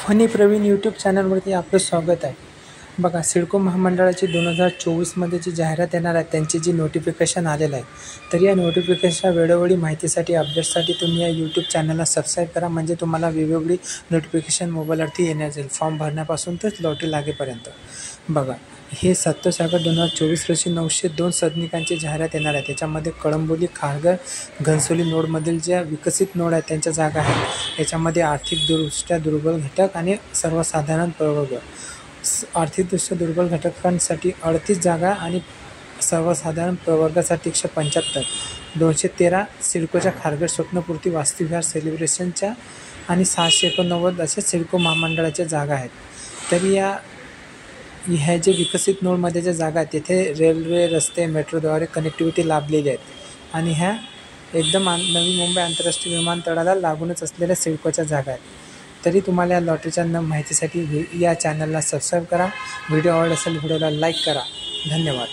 Funny Pravin YouTube चॅनलवरती आपलं स्वागत आहे। बघा, सिडको महामंडळाची 2024मध्ये जी जाहिरात येणार आहे त्यांची जी नोटिफिकेशन आलेलं आहे, तर या नोटिफिकेशनच्या वेळोवेळी माहितीसाठी अपडेटसाठी तुम्ही या यूट्यूब चॅनलला सबस्क्राईब करा, म्हणजे तुम्हाला वेगवेगळी नोटिफिकेशन मोबाईलवरती येण्यात जाईल, फॉर्म भरण्यापासून तर लॉटरी लागेपर्यंत। बघा, हे 27 ऑगस्ट 2024 रोजी 902 सदनिकांची जाहिरात येणार आहे। त्याच्यामध्ये कळंबोली, खारघर, घनसोली नोडमधील ज्या विकसित नोड आहेत त्यांच्या जागा आहेत। याच्यामध्ये आर्थिकदृष्ट्या दुर्बल घटक आणि सर्वसाधारण प्रवर्ग, आर्थिकदृष्ट्या दुर्बल घटकांसाठी 38 जागा आणि सर्वसाधारण प्रवर्गासाठी 175, 213 सिडकोच्या खारघर स्वप्नपूर्ती वास्तुविहार सेलिब्रेशनच्या आणि 689 अशा सिडको महामंडळाच्या जागा आहेत। तर ह्या जे विकसित नोडमध्ये ज्या जागा आहेत तिथे रेल्वे, रस्ते, मेट्रोद्वारे कनेक्टिव्हिटी लाभलेली आहेत आणि ह्या एकदम नवी मुंबई आंतरराष्ट्रीय विमानतळाला लागूनच असलेल्या सिडकोच्या जागा आहेत। तरी तुम्हाला या लॉटरीच्या माहितीसाठी या चॅनलला सबस्क्राईब करा। व्हिडिओ आवडला असेल व्हिडिओला लाईक करा। धन्यवाद।